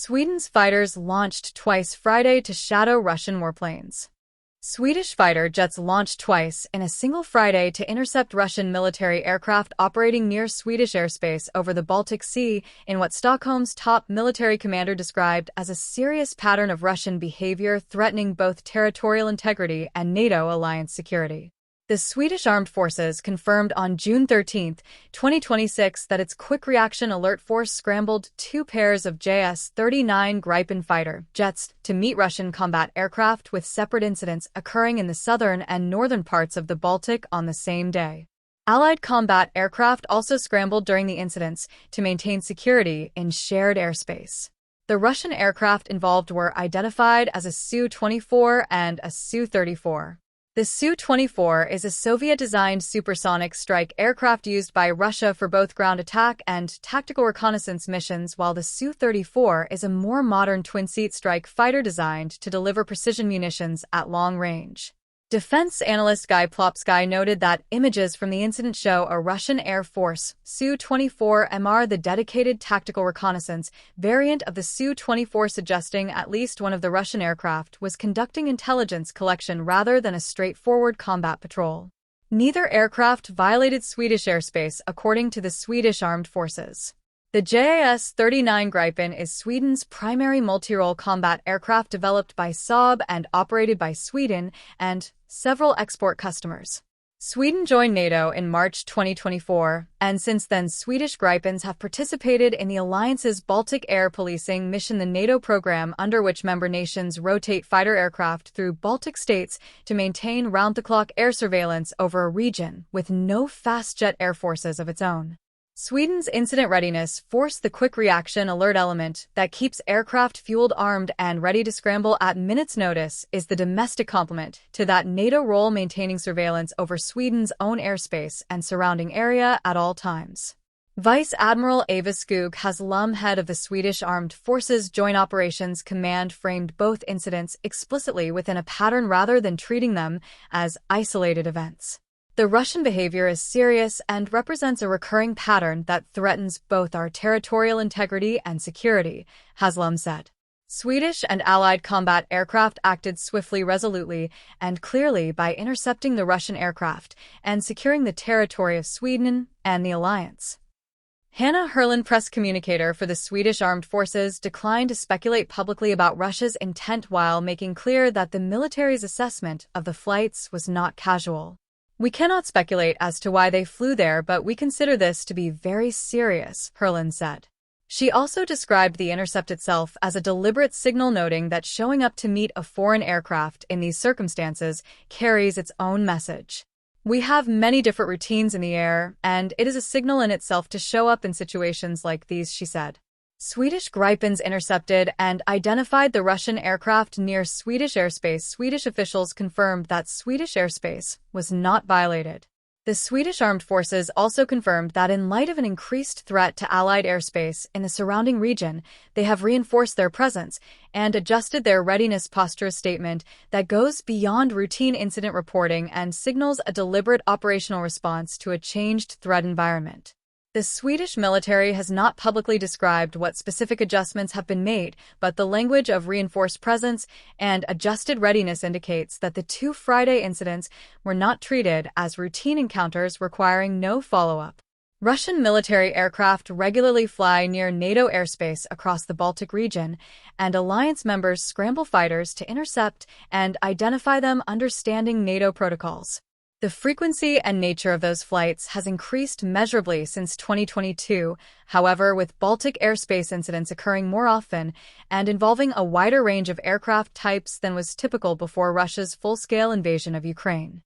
Sweden's fighters launched twice Friday to shadow Russian warplanes. Swedish fighter jets launched twice in a single Friday to intercept Russian military aircraft operating near Swedish airspace over the Baltic Sea in what Stockholm's top military commander described as a serious pattern of Russian behavior threatening both territorial integrity and NATO alliance security. The Swedish Armed Forces confirmed on June 13, 2026 that its Quick Reaction Alert Force scrambled 2 pairs of JS-39 Gripen fighter jets to meet Russian combat aircraft, with separate incidents occurring in the southern and northern parts of the Baltic on the same day. Allied combat aircraft also scrambled during the incidents to maintain security in shared airspace. The Russian aircraft involved were identified as a Su-24 and a Su-34. The Su-24 is a Soviet-designed supersonic strike aircraft used by Russia for both ground attack and tactical reconnaissance missions, while the Su-34 is a more modern twin-seat strike fighter designed to deliver precision munitions at long range. Defense analyst Guy Plopsky noted that images from the incident show a Russian Air Force Su-24MR, the dedicated tactical reconnaissance variant of the Su-24, suggesting at least one of the Russian aircraft was conducting intelligence collection rather than a straightforward combat patrol. Neither aircraft violated Swedish airspace, according to the Swedish Armed Forces. The JAS-39 Gripen is Sweden's primary multi-role combat aircraft, developed by Saab and operated by Sweden and several export customers. Sweden joined NATO in March 2024, and since then Swedish Gripens have participated in the alliance's Baltic Air Policing mission, the NATO program under which member nations rotate fighter aircraft through Baltic states to maintain round-the-clock air surveillance over a region with no fast jet air forces of its own. Sweden's incident readiness force, the quick reaction alert element that keeps aircraft fueled, armed, and ready to scramble at minutes' notice, is the domestic complement to that NATO role, maintaining surveillance over Sweden's own airspace and surrounding area at all times. Vice Admiral Eva Skog Haslum, head of the Swedish Armed Forces Joint Operations Command, framed both incidents explicitly within a pattern rather than treating them as isolated events. The Russian behavior is serious and represents a recurring pattern that threatens both our territorial integrity and security, Haslum said. Swedish and Allied combat aircraft acted swiftly, resolutely, and clearly by intercepting the Russian aircraft and securing the territory of Sweden and the alliance. Hanna Herlin, press communicator for the Swedish Armed Forces, declined to speculate publicly about Russia's intent, while making clear that the military's assessment of the flights was not casual. "We cannot speculate as to why they flew there, but we consider this to be very serious," Herlin said. She also described the intercept itself as a deliberate signal, noting that showing up to meet a foreign aircraft in these circumstances carries its own message. "We have many different routines in the air, and it is a signal in itself to show up in situations like these," she said. Swedish Gripens intercepted and identified the Russian aircraft near Swedish airspace. Swedish officials confirmed that Swedish airspace was not violated. The Swedish Armed Forces also confirmed that in light of an increased threat to Allied airspace in the surrounding region, they have reinforced their presence and adjusted their readiness posture, a statement that goes beyond routine incident reporting and signals a deliberate operational response to a changed threat environment. The Swedish military has not publicly described what specific adjustments have been made, but the language of reinforced presence and adjusted readiness indicates that the 2 Friday incidents were not treated as routine encounters requiring no follow-up. Russian military aircraft regularly fly near NATO airspace across the Baltic region, and alliance members scramble fighters to intercept and identify them, understanding NATO protocols. The frequency and nature of those flights has increased measurably since 2022, however, with Baltic airspace incidents occurring more often and involving a wider range of aircraft types than was typical before Russia's full-scale invasion of Ukraine.